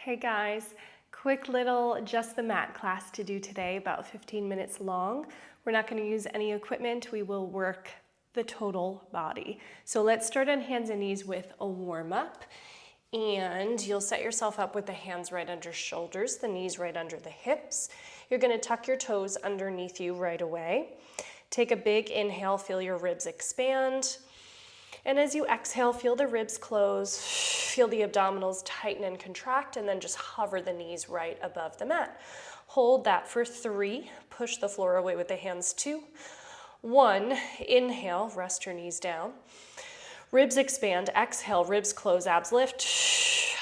Hey guys, quick little Just the Mat class to do today, about 15 minutes long. We're not going to use any equipment, we will work the total body. So let's start on hands and knees with a warm-up. And you'll set yourself up with the hands right under shoulders, the knees right under the hips. You're going to tuck your toes underneath you right away. Take a big inhale, feel your ribs expand. And as you exhale, feel the ribs close, feel the abdominals tighten and contract, and then just hover the knees right above the mat. Hold that for 3. Push the floor away with the hands. 2, 1. Inhale, rest your knees down. Ribs expand. Exhale, ribs close, abs lift.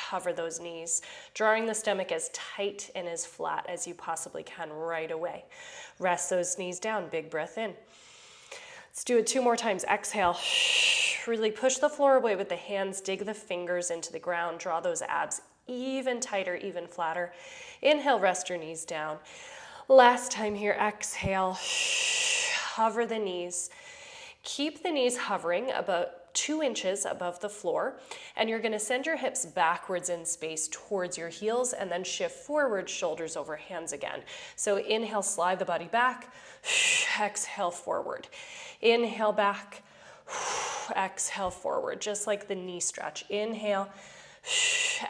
Hover those knees, drawing the stomach as tight and as flat as you possibly can right away. Rest those knees down. Big breath in. Let's do it 2 more times. Exhale. Really push the floor away with the hands. Dig the fingers into the ground. Draw those abs even tighter, even flatter. Inhale, rest your knees down. Last time here. Exhale. Hover the knees. Keep the knees hovering about 2 inches above the floor, and you're going to send your hips backwards in space towards your heels and then shift forward, shoulders over hands again. So inhale, slide the body back. Exhale, forward. Inhale, back. Exhale, forward, just like the knee stretch. Inhale,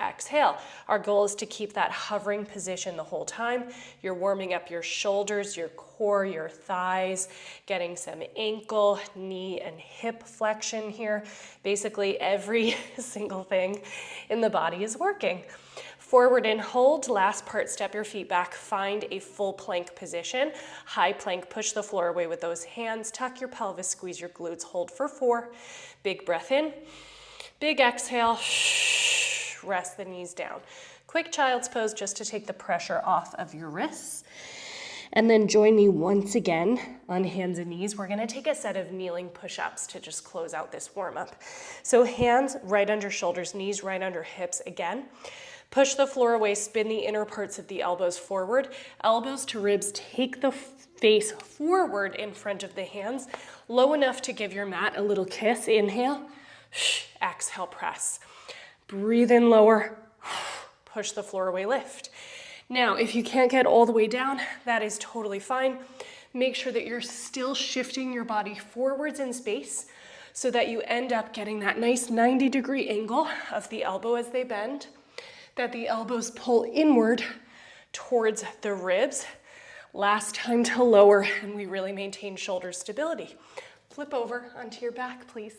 exhale. Our goal is to keep that hovering position the whole time. You're warming up your shoulders, your core, your thighs, getting some ankle, knee, and hip flexion here. Basically, every single thing in the body is working. Forward and hold. Last part, step your feet back. Find a full plank position. High plank, push the floor away with those hands. Tuck your pelvis, squeeze your glutes. Hold for 4. Big breath in. Big exhale. Rest the knees down. Quick child's pose just to take the pressure off of your wrists. And then join me once again on hands and knees. We're gonna take a set of kneeling push-ups to just close out this warm-up. So hands right under shoulders, knees right under hips again. Push the floor away, spin the inner parts of the elbows forward. Elbows to ribs, take the face forward in front of the hands, low enough to give your mat a little kiss. Inhale, exhale, press. Breathe in lower, push the floor away, lift. Now, if you can't get all the way down, that is totally fine. Make sure that you're still shifting your body forwards in space so that you end up getting that nice 90-degree angle of the elbow as they bend, that the elbows pull inward towards the ribs. Last time to lower, and we really maintain shoulder stability. Flip over onto your back, please.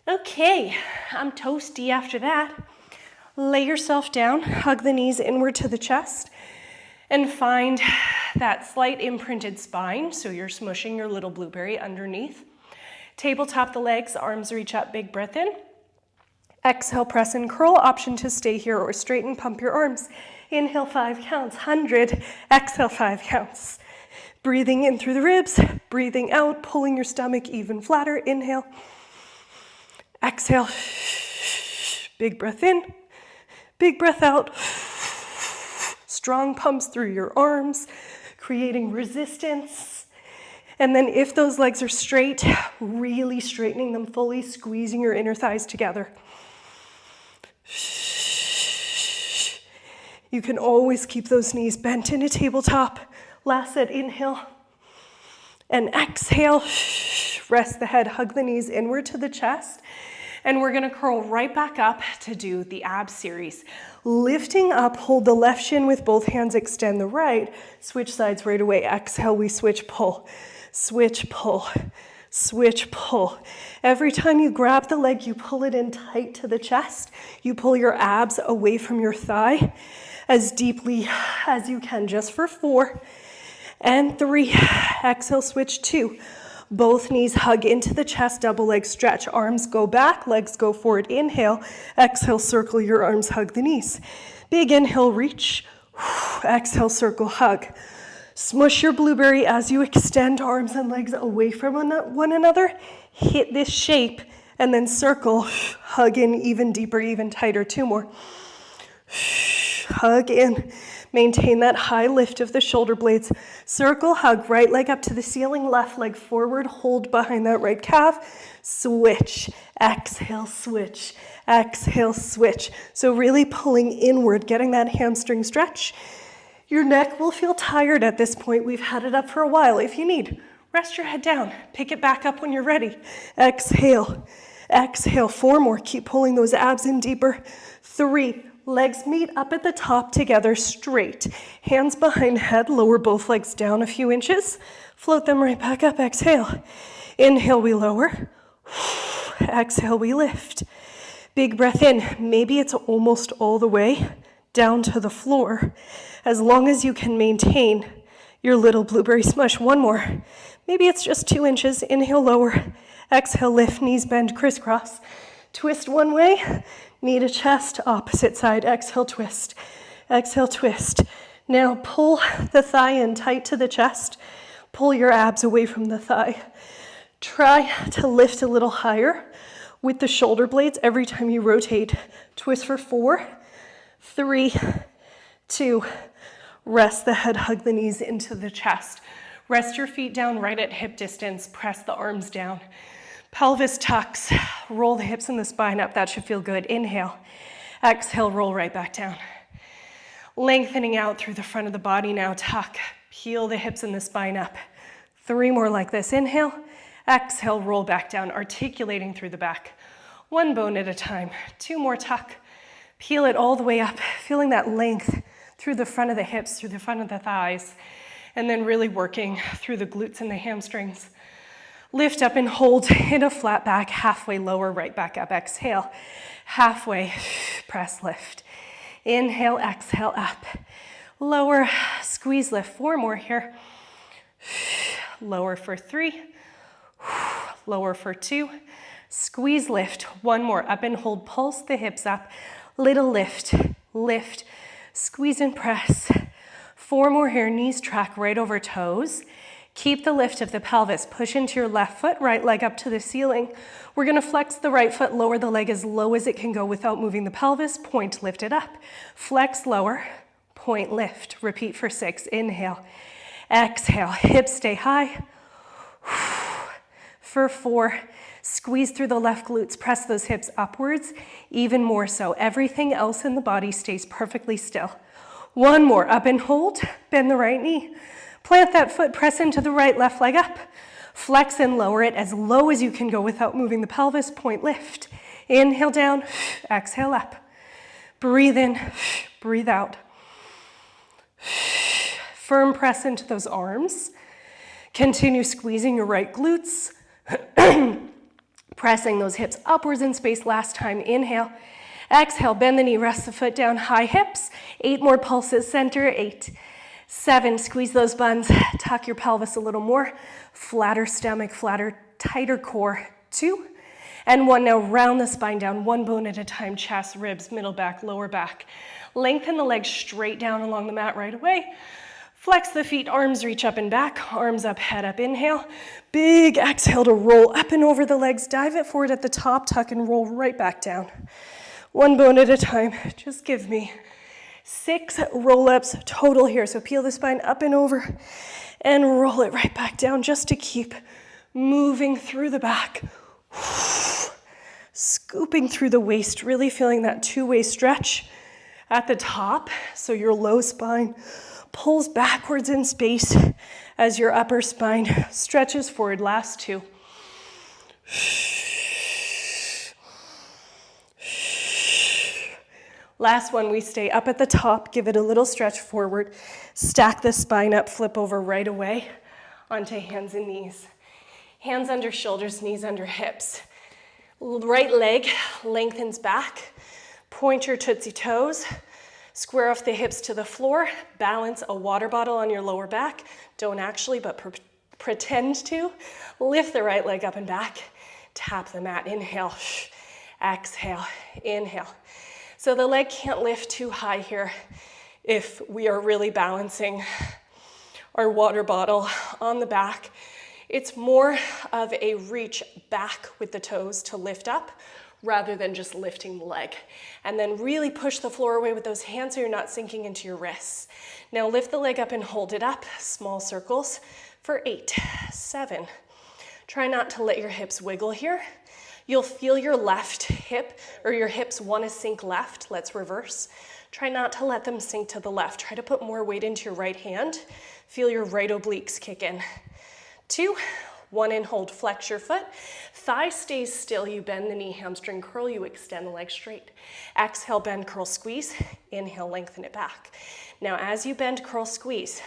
Okay, I'm toasty after that. Lay yourself down, hug the knees inward to the chest, and find that slight imprinted spine, so you're smushing your little blueberry underneath. Tabletop the legs, arms reach up, big breath in. Exhale, press and curl, option to stay here or straighten, pump your arms. Inhale, 5 counts, 100, exhale, 5 counts. Breathing in through the ribs, breathing out, pulling your stomach even flatter. Inhale, exhale, big breath in, big breath out. Strong pumps through your arms, creating resistance. And then if those legs are straight, really straightening them fully, squeezing your inner thighs together. You can always keep those knees bent in a tabletop. Last set, inhale and exhale. Rest the head, hug the knees inward to the chest. And we're gonna curl right back up to do the ab series. Lifting up, hold the left shin with both hands, extend the right. Switch sides right away. Exhale, we switch, pull. Switch, pull. Switch, pull. Every time you grab the leg, you pull it in tight to the chest. You pull your abs away from your thigh as deeply as you can, just for 4 and 3. Exhale, switch, 2. Both knees hug into the chest, double leg stretch. Arms go back, legs go forward. Inhale, exhale, circle your arms, hug the knees. Big inhale, reach. Exhale, circle, hug. Smush your blueberry as you extend arms and legs away from one another. Hit this shape and then circle. Hug in even deeper, even tighter. 2 more. Hug in. Maintain that high lift of the shoulder blades. Circle, hug, right leg up to the ceiling, left leg forward, hold behind that right calf. Switch, exhale, switch, exhale, switch. So really pulling inward, getting that hamstring stretch. Your neck will feel tired at this point. We've had it up for a while. If you need, rest your head down. Pick it back up when you're ready. Exhale, exhale. 4 more. Keep pulling those abs in deeper. 3. Legs meet up at the top together, straight. Hands behind head, lower both legs down a few inches. Float them right back up, exhale. Inhale, we lower. Exhale, we lift. Big breath in. Maybe it's almost all the way down to the floor. As long as you can maintain your little blueberry smush. 1 more. Maybe it's just 2 inches. Inhale, lower. Exhale, lift, knees bend, crisscross. Twist one way. Knee to chest, opposite side. Exhale, twist. Exhale, twist. Now pull the thigh in tight to the chest. Pull your abs away from the thigh. Try to lift a little higher with the shoulder blades every time you rotate. Twist for 4, 3, 2. Rest the head, hug the knees into the chest. Rest your feet down right at hip distance. Press the arms down. Pelvis tucks, roll the hips and the spine up. That should feel good. Inhale, exhale, roll right back down. Lengthening out through the front of the body now. Tuck, peel the hips and the spine up. 3 more like this. Inhale, exhale, roll back down, articulating through the back. 1 bone at a time. 2 more, tuck. Peel it all the way up, feeling that length through the front of the hips, through the front of the thighs, and then really working through the glutes and the hamstrings. Lift up and hold in a flat back, halfway lower, right back up. Exhale, halfway, press, lift. Inhale, exhale, up. Lower, squeeze, lift. 4 more here. Lower for 3. Lower for 2. Squeeze, lift. 1 more, up and hold. Pulse the hips up. Little lift, lift. Squeeze and press. 4 more here, knees track right over toes. Keep the lift of the pelvis. Push into your left foot, right leg up to the ceiling. We're gonna flex the right foot, lower the leg as low as it can go without moving the pelvis. Point, lift it up. Flex, lower, point, lift. Repeat for 6, inhale. Exhale, hips stay high. For 4, squeeze through the left glutes, press those hips upwards, even more so. Everything else in the body stays perfectly still. 1 more, up and hold, bend the right knee. Plant that foot, press into the right, left leg up. Flex and lower it as low as you can go without moving the pelvis, point, lift. Inhale down, exhale up. Breathe in, breathe out. Firm press into those arms. Continue squeezing your right glutes. Pressing those hips upwards in space. Last time, inhale. Exhale, bend the knee, rest the foot down, high hips. 8 more pulses, center, 8. 7, squeeze those buns, tuck your pelvis a little more. Flatter stomach, flatter, tighter core. 2. And 1, now round the spine down, 1 bone at a time, chest, ribs, middle back, lower back. Lengthen the legs straight down along the mat right away. Flex the feet, arms reach up and back, arms up, head up, inhale. Big exhale to roll up and over the legs, dive it forward at the top, tuck and roll right back down. 1 bone at a time, just give me 6 roll-ups total here. So peel the spine up and over and roll it right back down just to keep moving through the back. Scooping through the waist, really feeling that 2-way stretch at the top. So your low spine pulls backwards in space as your upper spine stretches forward. Last 2. Last one, we stay up at the top, give it a little stretch forward, stack the spine up, flip over right away onto hands and knees. Hands under shoulders, knees under hips. Right leg lengthens back, point your tootsie toes, square off the hips to the floor, balance a water bottle on your lower back. Don't actually, but pretend to. Lift the right leg up and back, tap the mat, inhale, exhale, inhale. So the leg can't lift too high here if we are really balancing our water bottle on the back. It's more of a reach back with the toes to lift up rather than just lifting the leg. And then really push the floor away with those hands so you're not sinking into your wrists. Now lift the leg up and hold it up, small circles for 8, 7. Try not to let your hips wiggle here. You'll feel your left hip, or your hips want to sink left. Let's reverse. Try not to let them sink to the left. Try to put more weight into your right hand. Feel your right obliques kick in. 2, 1 and hold, flex your foot. Thigh stays still, you bend the knee, hamstring curl, you extend the leg straight. Exhale, bend, curl, squeeze. Inhale, lengthen it back. Now as you bend, curl, squeeze,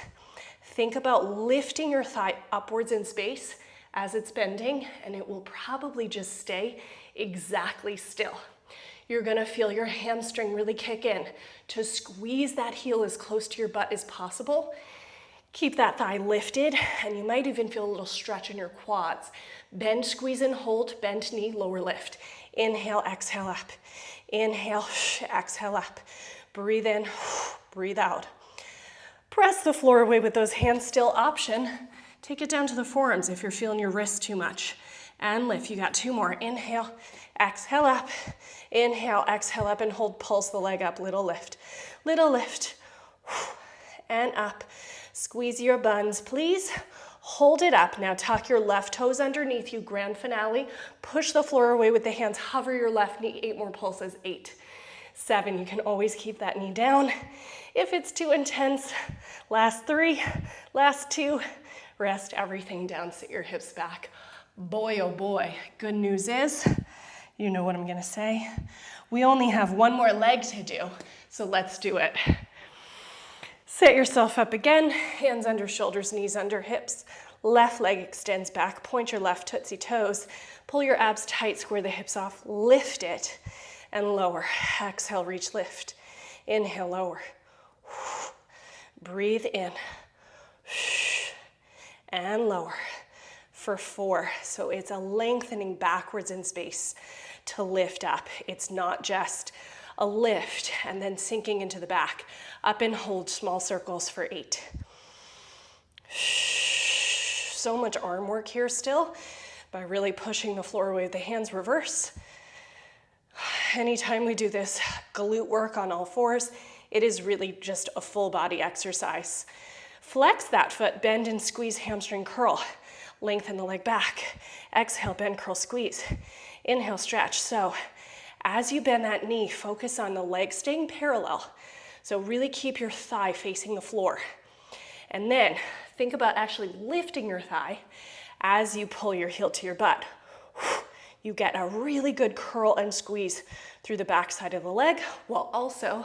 think about lifting your thigh upwards in space as it's bending, and it will probably just stay exactly still. You're gonna feel your hamstring really kick in to squeeze that heel as close to your butt as possible. Keep that thigh lifted, and you might even feel a little stretch in your quads. Bend, squeeze, and hold. Bend knee, lower lift. Inhale, exhale up. Inhale, exhale up. Breathe in, breathe out. Press the floor away with those hands still. Option, take it down to the forearms if you're feeling your wrists too much. And lift. You got 2 more. Inhale, exhale up. Inhale, exhale up, and hold. Pulse the leg up. Little lift, and up. Squeeze your buns, please. Hold it up. Now tuck your left toes underneath you. Grand finale. Push the floor away with the hands. Hover your left knee. 8 more pulses. 8, 7. You can always keep that knee down if it's too intense. Last 3, last 2. Rest everything down. Sit your hips back. Boy, oh boy. Good news is, you know what I'm gonna say. We only have 1 more leg to do, so let's do it. Set yourself up again, hands under shoulders, knees under hips. Left leg extends back, point your left tootsie toes. Pull your abs tight, square the hips off, lift it, and lower. Exhale, reach, lift. Inhale, lower. Breathe in, and lower for 4. So it's a lengthening backwards in space to lift up. It's not just a lift and then sinking into the back. Up and hold, small circles for 8. So much arm work here still by really pushing the floor away with the hands. Reverse. Anytime we do this glute work on all 4s, it is really just a full body exercise. Flex that foot, bend and squeeze, hamstring curl. Lengthen the leg back. Exhale, bend, curl, squeeze. Inhale, stretch. So as you bend that knee, focus on the leg staying parallel. So really keep your thigh facing the floor. And then think about actually lifting your thigh as you pull your heel to your butt. You get a really good curl and squeeze through the back side of the leg while also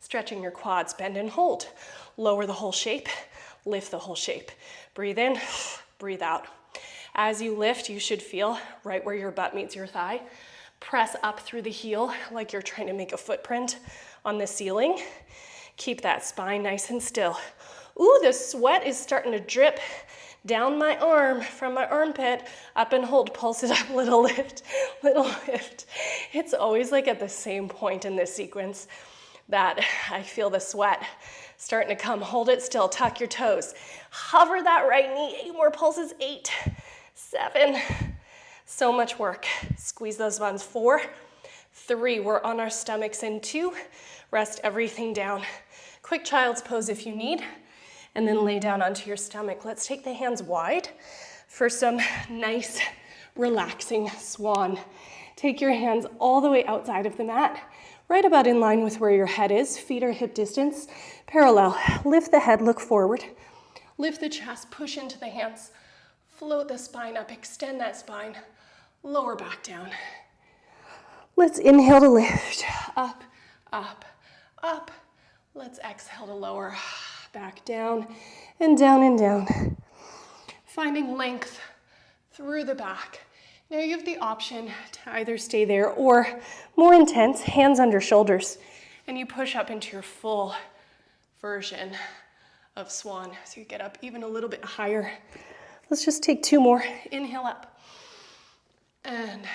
stretching your quads. Bend and hold. Lower the whole shape, lift the whole shape. Breathe in, breathe out. As you lift, you should feel right where your butt meets your thigh. Press up through the heel like you're trying to make a footprint on the ceiling. Keep that spine nice and still. Ooh, the sweat is starting to drip down my arm from my armpit. Up and hold, pulse it up, little lift, little lift. It's always like at the same point in this sequence that I feel the sweat starting to come. Hold it still, tuck your toes. Hover that right knee, 8 more pulses, 8, 7. So much work. Squeeze those buns. 4, 3, we're on our stomachs in 2. Rest everything down. Quick child's pose if you need, and then lay down onto your stomach. Let's take the hands wide for some nice, relaxing swan. Take your hands all the way outside of the mat, right about in line with where your head is. Feet are hip distance, parallel. Lift the head, look forward. Lift the chest, push into the hands. Float the spine up, extend that spine. Lower back down. Let's inhale to lift. Up, up, up. Let's exhale to lower. Back down and down and down. Finding length through the back. Now you have the option to either stay there or more intense, hands under shoulders, and you push up into your full version of swan. So you get up even a little bit higher. Let's just take 2 more. Inhale up and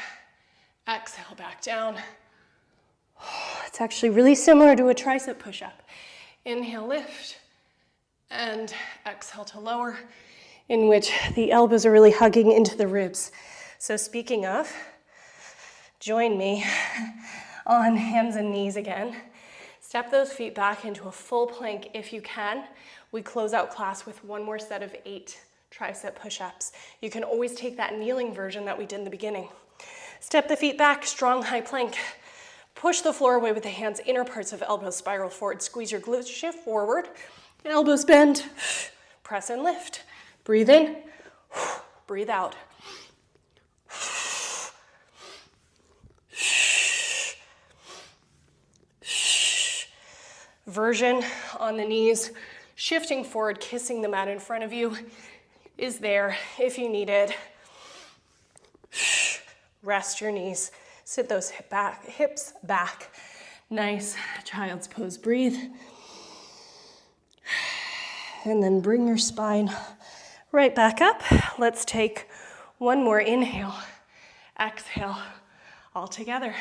exhale back down. It's actually really similar to a tricep push-up. Inhale, lift, and exhale to lower, in which the elbows are really hugging into the ribs. So speaking of, join me on hands and knees again. Step those feet back into a full plank if you can. We close out class with 1 more set of 8 tricep push-ups. You can always take that kneeling version that we did in the beginning. Step the feet back, strong high plank. Push the floor away with the hands, inner parts of elbows spiral forward. Squeeze your glutes, shift forward. Elbows bend. Press and lift. Breathe in. Breathe out. Version on the knees, shifting forward, kissing the mat in front of you is there if you need it. Rest your knees. Sit those hips back. Nice child's pose. Breathe. And then bring your spine right back up. Let's take one more inhale. Exhale. All together.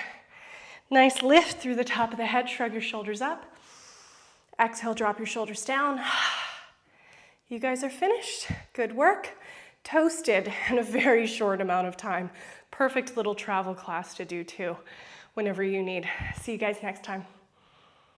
Nice lift through the top of the head. Shrug your shoulders up. Exhale, drop your shoulders down. You guys are finished. Good work. Toasted in a very short amount of time. Perfect little travel class to do too, whenever you need. See you guys next time.